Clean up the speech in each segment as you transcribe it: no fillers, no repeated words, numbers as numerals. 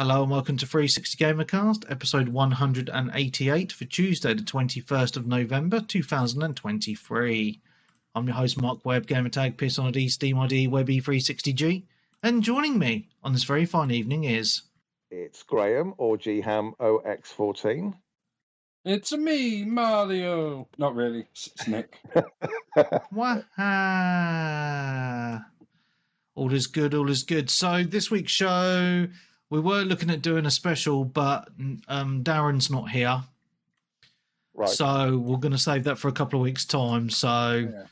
Hello and welcome to 360 Gamercast, episode 188 for Tuesday, the 21st of November, 2023. I'm your host, Mark Webb, Gamertag, Piss on a D, Steam ID, Webby360G, and joining me on this very fine evening is... It's Graham, or GHAM OX14. It's me, Mario. Not really, it's Nick. Waha! All is good, all is good. So this week's show... We were looking at doing a special, but Darren's not here. Right. So we're going to save that for a couple of weeks' time. So, Yeah.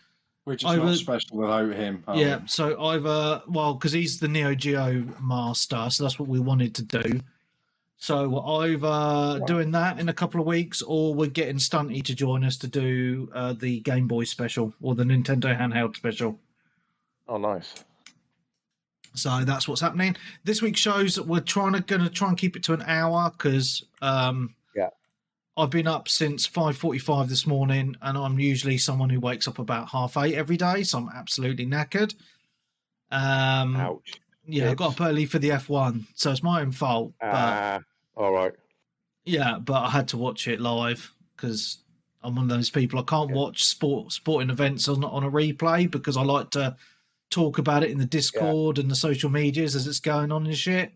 Which is not special without him. Yeah, so either, because he's the Neo Geo master, so that's what we wanted to do. So we're either doing that in a couple of weeks, or we're getting Stunty to join us to do the Game Boy special, or the Nintendo handheld special. Oh, nice. So that's what's happening. This week's shows, we're going to try and keep it to an hour because I've been up since 5:45 this morning, and I'm usually someone who wakes up about 8:30 every day, so I'm absolutely knackered. Ouch. Yeah, I got up early for the F1, so it's my own fault. All right. Yeah, but I had to watch it live because I'm one of those people. I can't watch sporting events on a replay because I like to talk about it in the Discord and the social medias as it's going on and shit.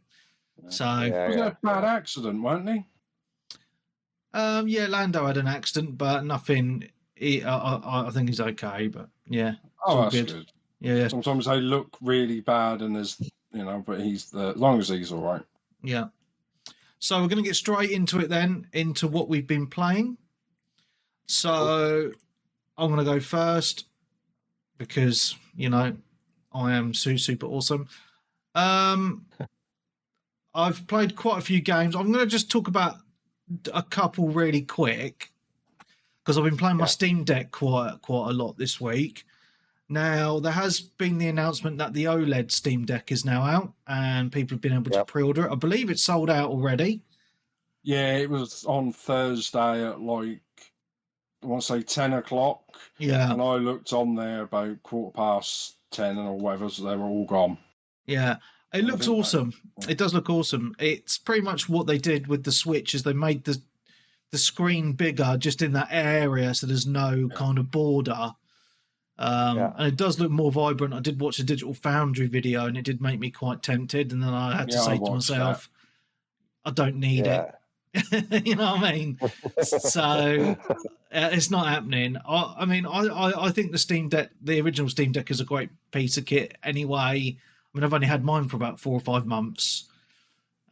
So was it a bad accident, weren't he? Lando had an accident, but nothing. I think he's okay, but yeah. Oh, that's good. Yeah. Sometimes they look really bad, and there's but he's as long as he's all right. Yeah. So we're going to get straight into it then, into what we've been playing. So I'm going to go first because I am super awesome. I've played quite a few games. I'm going to just talk about a couple really quick because I've been playing my Steam Deck quite a lot this week. Now, there has been the announcement that the OLED Steam Deck is now out and people have been able to pre-order it. I believe it's sold out already. Yeah, it was on Thursday at I want to say 10 o'clock. Yeah. And I looked on there about 10:15 or whatever, so they were all gone. Yeah, it looks awesome. It does look awesome. It's pretty much what they did with the Switch is they made the screen bigger just in that area so there's no kind of border. And it does look more vibrant. I did watch a Digital Foundry video and it did make me quite tempted. And then I had to say to myself, I don't need it. You know what I mean? So it's not happening. I think the Steam Deck, the original Steam Deck, is a great piece of kit anyway. I mean, I've only had mine for about 4 or 5 months.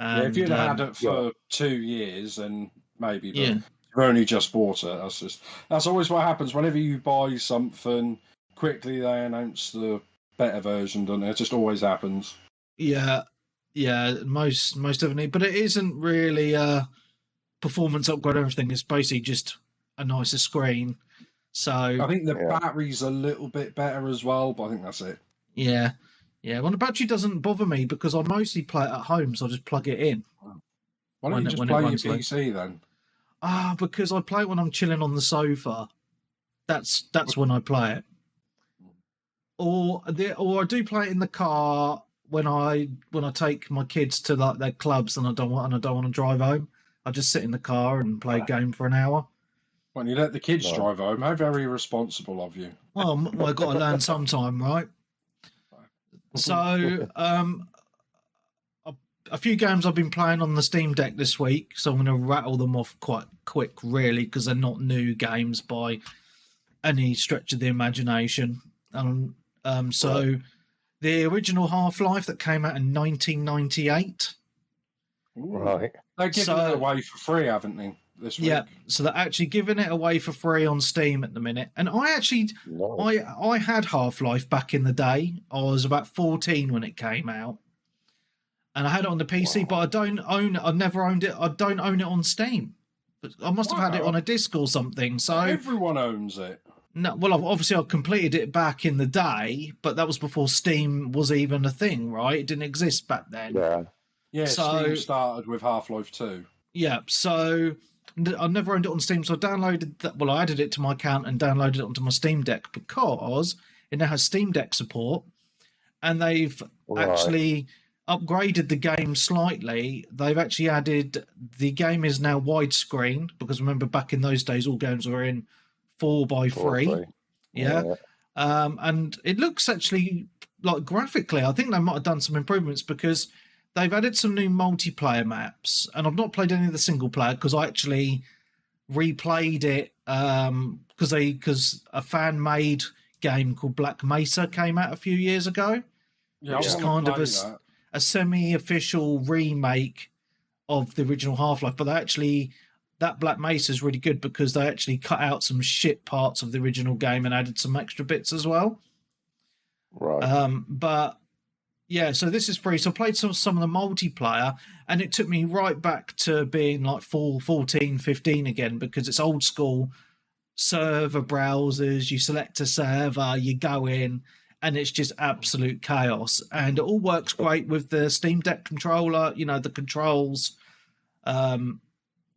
And, if you'd had it for 2 years, then maybe. But you've only just bought it. That's always what happens. Whenever you buy something, quickly they announce the better version, don't they? It just always happens. Yeah, most definitely. But it isn't really performance upgrade or everything. It's basically just a nicer screen. So I think the battery's a little bit better as well, but I think that's it. Yeah. Well, the battery doesn't bother me because I mostly play it at home, so I just plug it in. Why don't you just play your PC then? Because I play it when I'm chilling on the sofa. That's when I play it. Or I do play it in the car when I take my kids to like their clubs and I don't want to drive home. I just sit in the car and play a game for an hour. When you let the kids drive home, how very responsible of you. Well, I've got to learn sometime, right? So, a few games I've been playing on the Steam Deck this week, so I'm going to rattle them off quite quick, really, because they're not new games by any stretch of the imagination. So, the original Half-Life that came out in 1998. Right. They're giving it away for free, haven't they, this week? Yeah, so they're actually giving it away for free on Steam at the minute. And I actually, I had Half-Life back in the day. I was about 14 when it came out. And I had it on the PC, but I don't own it. I've never owned it. I don't own it on Steam. But I must have had it on a disc or something. So everyone owns it. No, well, I've completed it back in the day, but that was before Steam was even a thing, right? It didn't exist back then. Yeah, so, Steam started with Half-Life 2. Yeah, so I've never owned it on Steam, so I downloaded that. Well, I added it to my account and downloaded it onto my Steam Deck because it now has Steam Deck support, and they've actually upgraded the game slightly. They've actually added the game is now widescreen, because remember back in those days all games were in 4:3. Yeah. And it looks actually like graphically, I think they might have done some improvements because they've added some new multiplayer maps. And I've not played any of the single player because I actually replayed it because a fan made game called Black Mesa came out a few years ago, which is kind of a semi-official remake of the original Half-Life. But that Black Mesa is really good because they actually cut out some shit parts of the original game and added some extra bits as well. Right. But yeah, so this is free. So I played some of the multiplayer, and it took me right back to being like 14, 15 again, because it's old school server browsers. You select a server, you go in, and it's just absolute chaos. And it all works great with the Steam Deck controller, the controls.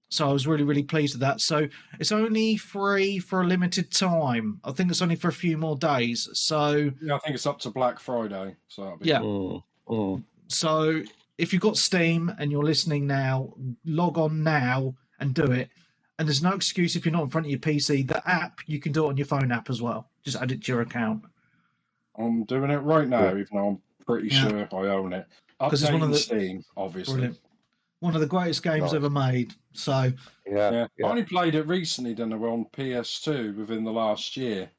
So I was really, really pleased with that. So it's only free for a limited time. I think it's only for a few more days. So yeah, I think it's up to Black Friday. So that'll be cool. So if you've got Steam and you're listening now, log on now and do it. And there's no excuse if you're not in front of your PC. The app, you can do it on your phone app as well. Just add it to your account. I'm doing it right now, even though I'm pretty sure I own it. Because it's one of the Steam, obviously. Brilliant. One of the greatest games ever made. So I only played it recently, didn't I, on PS2 within the last year.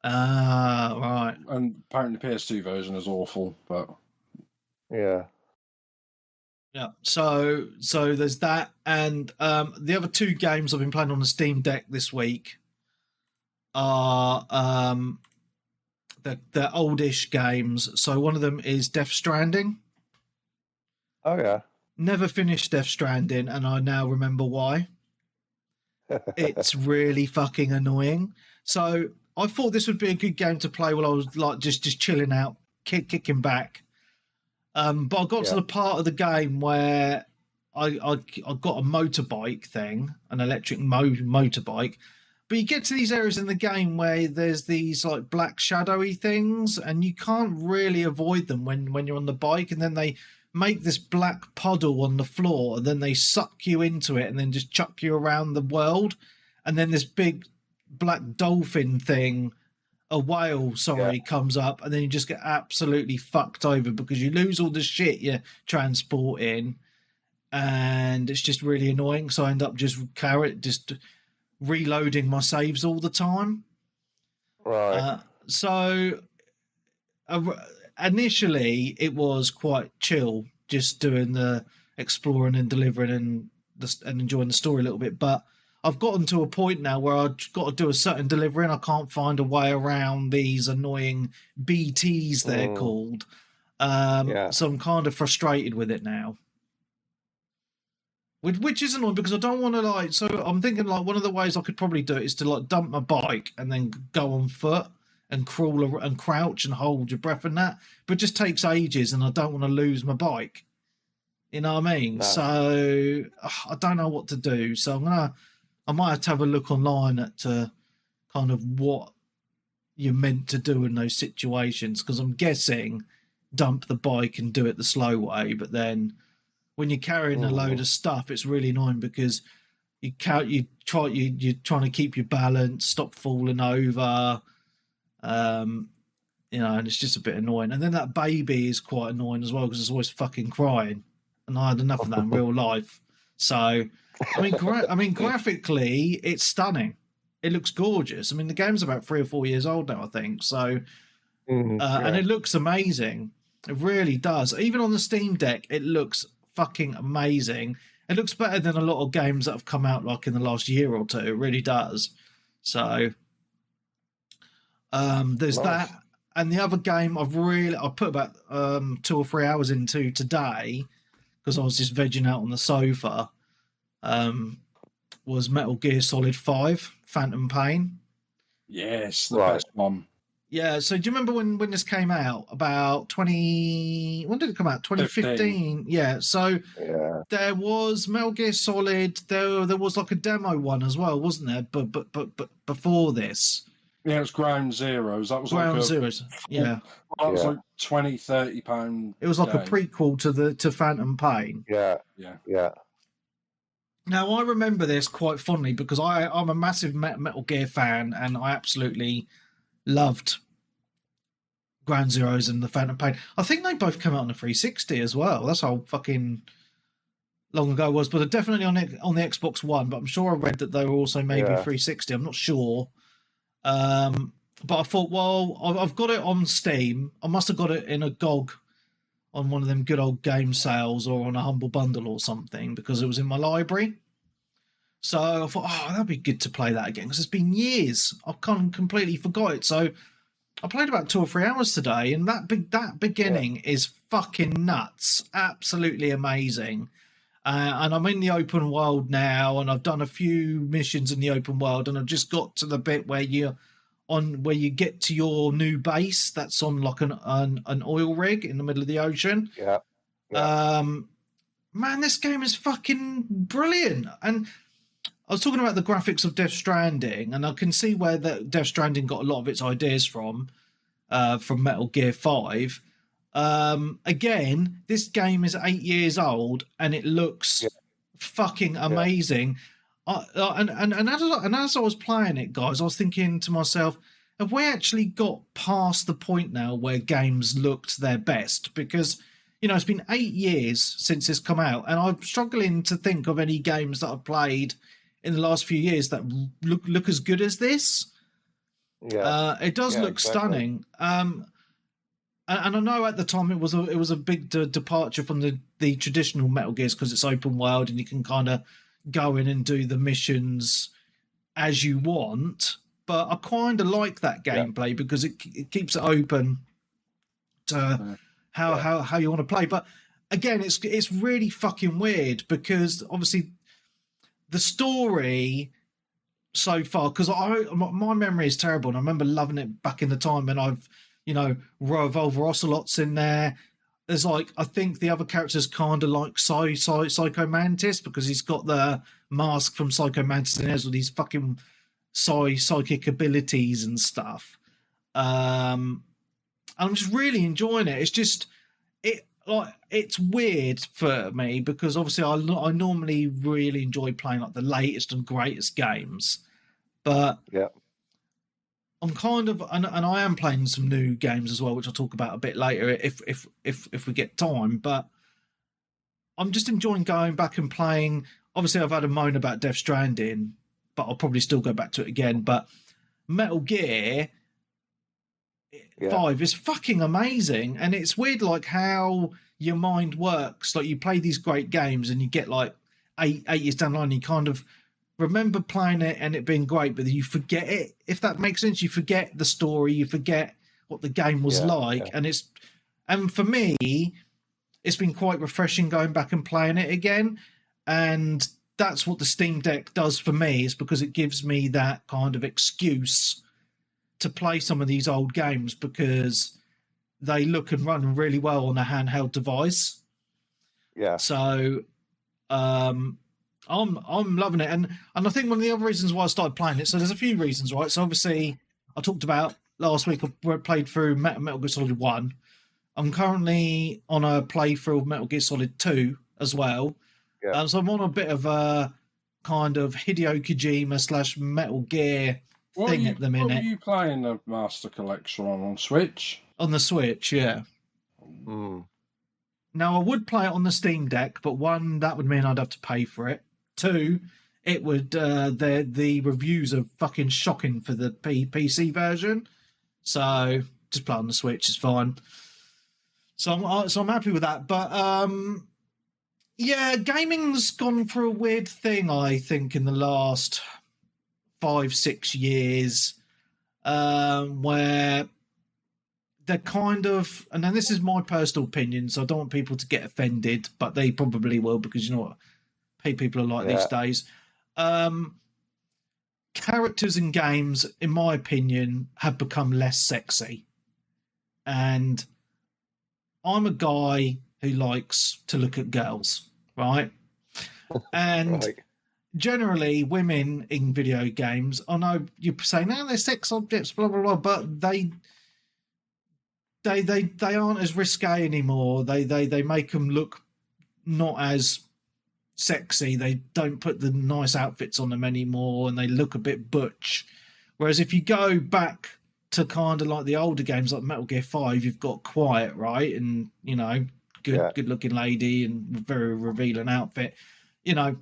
Right. And apparently the PS2 version is awful, but yeah. So there's that, and the other two games I've been playing on the Steam Deck this week are they're oldish games. So one of them is Death Stranding. Oh yeah. Never finished Death Stranding, and I now remember why. It's really fucking annoying. So I thought this would be a good game to play while I was like just chilling out, kicking back. But I got to the part of the game where I got a motorbike thing, an electric motorbike. But you get to these areas in the game where there's these like black shadowy things, and you can't really avoid them when you're on the bike, and then they make this black puddle on the floor, and then they suck you into it and then just chuck you around the world. And then this big black dolphin thing, a whale, comes up, and then you just get absolutely fucked over because you lose all the shit you're transporting, and it's just really annoying. So I end up just reloading my saves all the time. Right. Initially, it was quite chill, just doing the exploring and delivering and enjoying the story a little bit. But I've gotten to a point now where I've got to do a certain delivery, and I can't find a way around these annoying BTs, they're called. So I'm kind of frustrated with it now. Which is annoying because I don't want to So I'm thinking one of the ways I could probably do it is to dump my bike and then go on foot and crawl and crouch and hold your breath and that, but it just takes ages, and I don't want to lose my bike. You know what I mean? No. So I don't know what to do. So I might have to have a look online at kind of what you're meant to do in those situations, because I'm guessing dump the bike and do it the slow way, but then when you're carrying a load of stuff, it's really annoying because you're trying to keep your balance, stop falling over. And it's just a bit annoying. And then that baby is quite annoying as well because it's always fucking crying, and I had enough of that in real life. So, graphically, it's stunning. It looks gorgeous. I mean, the game's about 3 or 4 years old now, I think. So, and it looks amazing. It really does. Even on the Steam Deck, it looks fucking amazing. It looks better than a lot of games that have come out in the last year or two. It really does. So. There's that, and the other game I put about 2 or 3 hours into today because I was just vegging out on the sofa. Was Metal Gear Solid 5 Phantom Pain? Yes, the best one. Yeah. So do you remember when this came out? About 20. When did it come out? 2015. Yeah. So there was Metal Gear Solid. There was a demo one as well, wasn't there? But before this. Yeah, it was Ground Zeroes. That was Ground like Zeroes. Yeah. that was like £20-30. It was like a game. prequel to Phantom Pain. Yeah. Yeah. Yeah. Now, I remember this quite fondly because I'm a massive Metal Gear fan, and I absolutely loved Ground Zeroes and the Phantom Pain. I think they both came out on the 360 as well. That's how fucking long ago it was, but they're definitely on the Xbox One. But I'm sure I read that they were also maybe 360. I'm not sure. But I thought, well, I've got it on Steam. I must have got it in a GOG on one of them good old game sales or on a Humble Bundle or something because it was in my library. So I thought, oh, that'd be good to play that again because it's been years. I completely forgot it. So I played about 2 or 3 hours today, and that beginning is fucking nuts. Absolutely amazing. And I'm in the open world now, and I've done a few missions in the open world, and I've just got to the bit where you get to your new base that's on like an oil rig in the middle of the ocean. Yeah. Man, this game is fucking brilliant. And I was talking about the graphics of Death Stranding, and I can see where Death Stranding got a lot of its ideas from Metal Gear 5. Again, this game is 8 years old, and it looks fucking amazing. And as I was playing it, guys, I was thinking to myself, have we actually got past the point now where games looked their best? Because, you know, it's been 8 years since it's come out, and I'm struggling to think of any games that I've played in the last few years that look as good as this. Yeah, it does look stunning. And I know at the time it was a big departure from the traditional Metal Gears because it's open world and you can kind of go in and do the missions as you want. But I kind of like that gameplay because it keeps it open to how you want to play. But again, it's really fucking weird because obviously the story so far, because my memory is terrible, and I remember loving it back in the time when I've, you know, Revolver Ocelot's in there. There's like, I think the other character's kind of like Psycho Mantis because he's got the mask from Psycho Mantis and has all these fucking psychic abilities and stuff. I'm just really enjoying it. It's just it's weird for me because obviously I normally really enjoy playing like the latest and greatest games, but I'm kind of and I am playing some new games as well, which I'll talk about a bit later if we get time. But I'm just enjoying going back and playing. Obviously, I've had a moan about Death Stranding, but I'll probably still go back to it again. But Metal Gear 5 is fucking amazing, and it's weird like how your mind works. Like you play these great games and you get like eight years down the line, you kind of remember playing it and it being great, but you forget it, if that makes sense. You forget the story, you forget what the game was like. And for me, it's been quite refreshing going back and playing it again. And that's what the Steam Deck does for me, is because it gives me that kind of excuse to play some of these old games because they look and run really well on a handheld device. Yeah. So I'm loving it. And I think one of the other reasons why I started playing it, so there's a few reasons, right? So obviously I talked about last week, I played through Metal Gear Solid 1. I'm currently on a playthrough of Metal Gear Solid 2 as well. Yeah. So I'm on a bit of a kind of Hideo Kojima / Metal Gear thing at the minute. What are you playing the Master Collection on Switch? On the Switch, yeah. Now, I would play it on the Steam Deck, but one, that would mean I'd have to pay for it. Two, it would the reviews are fucking shocking for the PC version. So just play on the Switch is fine. So I'm happy with that. But yeah, gaming's gone through a weird thing, I think, in the last 5-6 years, where they're kind of, and then this is my personal opinion, so I don't want people to get offended, but they probably will, because you know what people are like these days. Characters in games, in my opinion, have become less sexy. And I'm a guy who likes to look at girls, right? And generally women in video games, I know you're saying, no, they're sex objects, blah blah blah, but they aren't as risque anymore. They make them look not as sexy. They don't put the nice outfits on them anymore, and they look a bit butch. Whereas if you go back to kind of like the older games like Metal Gear 5, you've got Quiet, right? And, you know, good looking lady and very revealing outfit. You know,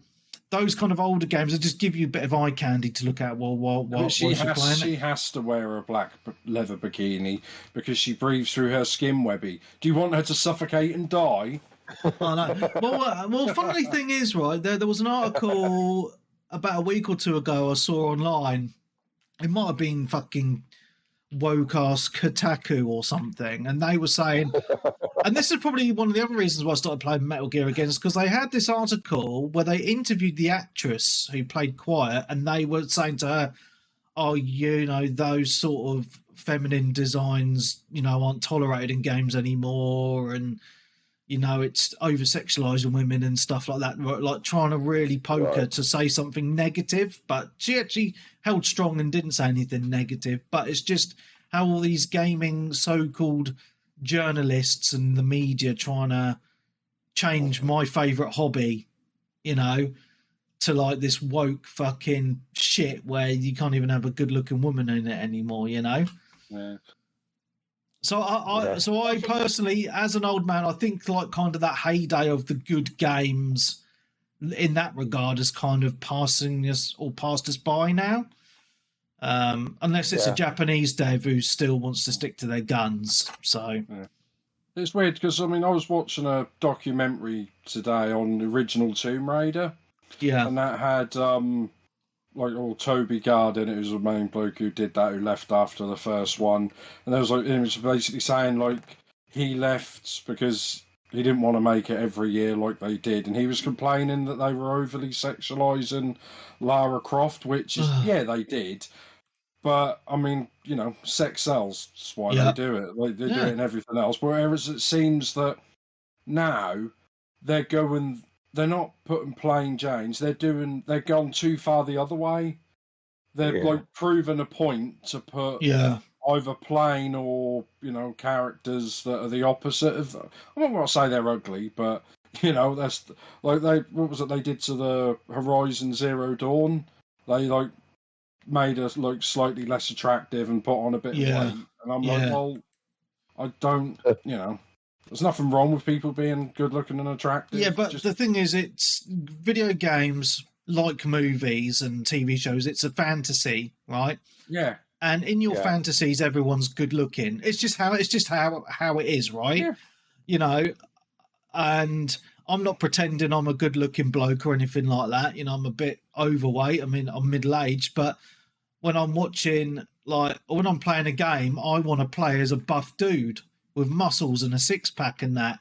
those kind of older games that just give you a bit of eye candy to look at while she has to wear a black leather bikini because she breathes through her skin, Webby. Do you want her to suffocate and die? Oh, no. Well, funny thing is, right, there was an article about a week or two ago I saw online. It might have been fucking woke-ass Kotaku or something, and they were saying, and this is probably one of the other reasons why I started playing Metal Gear again, is because they had this article where they interviewed the actress who played Quiet, and they were saying to her, oh, you know, those sort of feminine designs, you know, aren't tolerated in games anymore, and, you know, it's over-sexualizing women and stuff like that, like trying to really poke her to say something negative, but she actually held strong and didn't say anything negative. But it's just how all these gaming so-called journalists and the media trying to change my favourite hobby, you know, to like this woke fucking shit where you can't even have a good-looking woman in it anymore, you know? Yeah. So I personally, as an old man, I think like kind of that heyday of the good games in that regard is kind of passed us by now. Unless it's a Japanese dev who still wants to stick to their guns. So it's weird because I mean I was watching a documentary today on the original Tomb Raider. Yeah. And that had Toby Gardin, it was the main bloke who did that, who left after the first one. And there was it was basically saying like he left because he didn't want to make it every year like they did, and he was complaining that they were overly sexualizing Lara Croft, which is they did. But I mean, you know, sex sells. That's why they do it. Like, they do it in everything else. But whereas it seems that now they're not putting plain Janes. They're gone too far the other way. They've like proven a point to put either plain or, you know, characters that are the opposite of. I'm not going to say they're ugly, but you know, that's like what was it they did to the Horizon Zero Dawn? They like made us like slightly less attractive and put on a bit of weight. And I'm like, well, I don't, you know. There's nothing wrong with people being good looking and attractive. Yeah, but the thing is, it's video games like movies and TV shows. It's a fantasy, right? Yeah. And in your fantasies, everyone's good looking. It's just how it is, right? Yeah. You know, and I'm not pretending I'm a good looking bloke or anything like that. You know, I'm a bit overweight. I mean, I'm middle aged, but when I'm watching, like, when I'm playing a game, I want to play as a buff dude with muscles and a six-pack and that.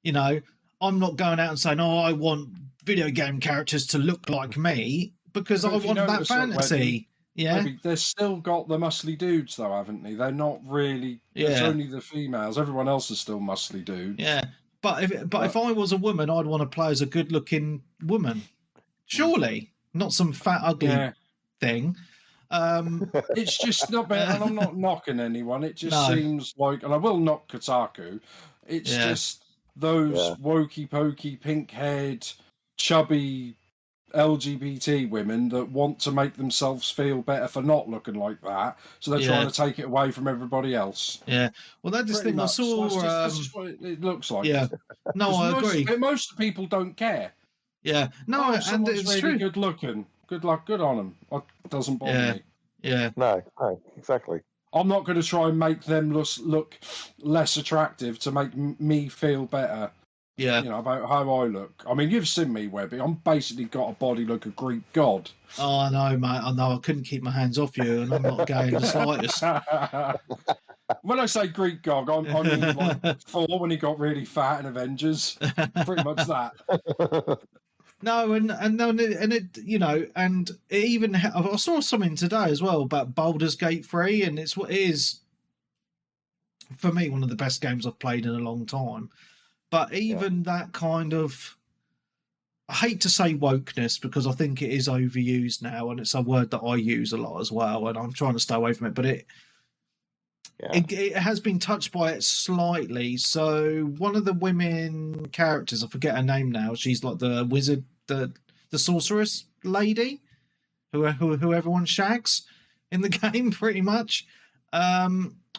You know, I'm not going out and saying, oh, I want video game characters to look like me, because I want that fantasy. Maybe they've still got the muscly dudes, though, haven't they? They're not really... It's only the females. Everyone else is still muscly dudes. Yeah, but if I was a woman, I'd want to play as a good-looking woman. Surely. Not some fat, ugly thing. It's just not bad, and I'm not knocking anyone. It just seems like, and I will knock Kotaku. It's just those wokey pokey, pink haired, chubby LGBT women that want to make themselves feel better for not looking like that. So they're trying to take it away from everybody else. Yeah. Well, that's the thing I saw. That's just what it looks like. Yeah. No, I agree. Most people don't care. Yeah. No, and it's really true. Good looking. Good luck. Good on them. It doesn't bother me. Yeah. No, exactly. I'm not going to try and make them look less attractive to make me feel better. Yeah. You know, about how I look. I mean, you've seen me, Webby. I'm basically got a body like a Greek god. Oh, I know, mate. I know. I couldn't keep my hands off you, and I'm not gay in the slightest. When I say Greek god, I mean like Thor when he got really fat in Avengers. Pretty much that. No, and it, you know, and it even I saw something today as well about Baldur's Gate 3, and it is for me one of the best games I've played in a long time. But even that kind of I hate to say wokeness because I think it is overused now, and it's a word that I use a lot as well, and I'm trying to stay away from it. But it has been touched by it slightly. So one of the women characters, I forget her name now. She's like the wizard, the sorceress lady, who everyone shags in the game, pretty much. I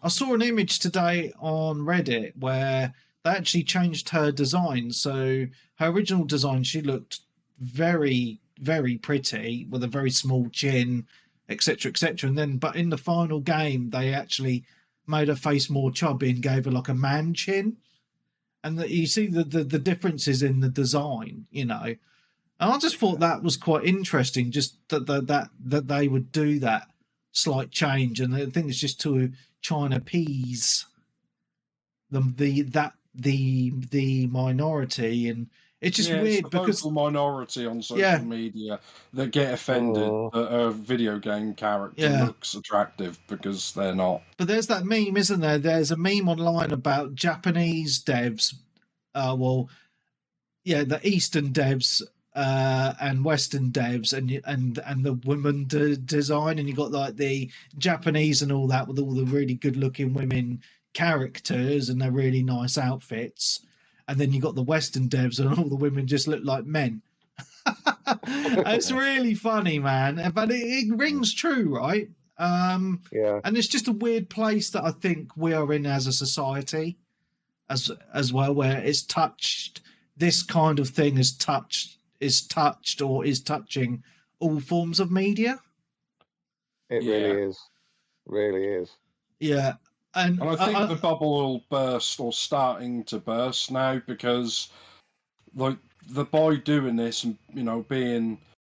saw an image today on Reddit where they actually changed her design. So her original design, she looked very, very pretty with a very small chin, etc., etc. And then, but in the final game, they actually made her face more chubby and gave her like a man chin. And you see the differences in the design, you know. And I just thought that was quite interesting, just that they would do that slight change. And I think it's just to try and appease the minority, and it's just weird it's the because local minority on social media that get offended that a video game character looks attractive because they're not. But there's that meme, isn't there? There's a meme online about Japanese devs, the Eastern devs and Western devs, and the women design, and you got like the Japanese and all that with all the really good looking women characters and their really nice outfits, and then you got the Western devs and all the women just look like men. It's really funny, man, but it rings true, right? And it's just a weird place that I think we are in as a society as well, where it's touched, this kind of thing is touching all forms of media. It really is. Yeah. And I think the bubble will burst, or starting to burst now, because like by doing this and being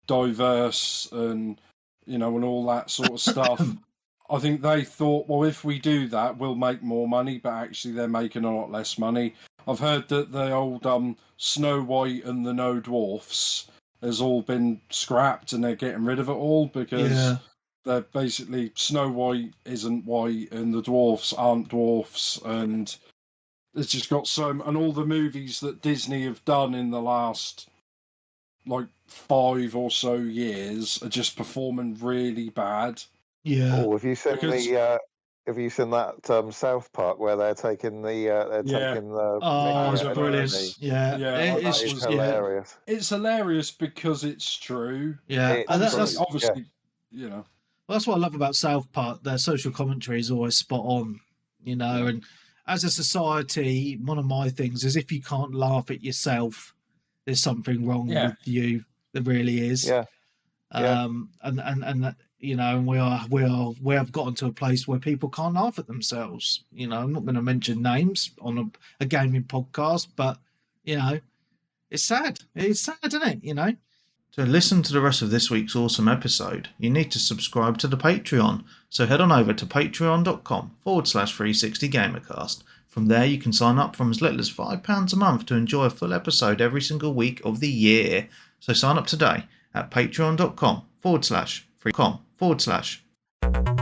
diverse and and all that sort of stuff, I think they thought, well, if we do that, we'll make more money, but actually they're making a lot less money. I've heard that the old Snow White and the No Dwarfs has all been scrapped, and they're getting rid of it all because they're basically, Snow White isn't white and the dwarfs aren't dwarfs, and it's just got and all the movies that Disney have done in the last like 5 or so years are just performing really bad. Yeah. Oh, have you seen that South Park where they're taking the oh, it's brilliant. It's hilarious. It's hilarious because it's true. Yeah, and that's obviously Well, that's what I love about South Park. Their social commentary is always spot on, and as a society, one of my things is if you can't laugh at yourself, there's something wrong with you. There really is. Yeah. And and we have gotten to a place where people can't laugh at themselves. I'm not going to mention names on a gaming podcast, but it's sad. It's sad, isn't it? To listen to the rest of this week's awesome episode, you need to subscribe to the Patreon. So head on over to patreon.com/360gamercast. From there, you can sign up from as little as £5 a month to enjoy a full episode every single week of the year. So sign up today at patreon.com/360.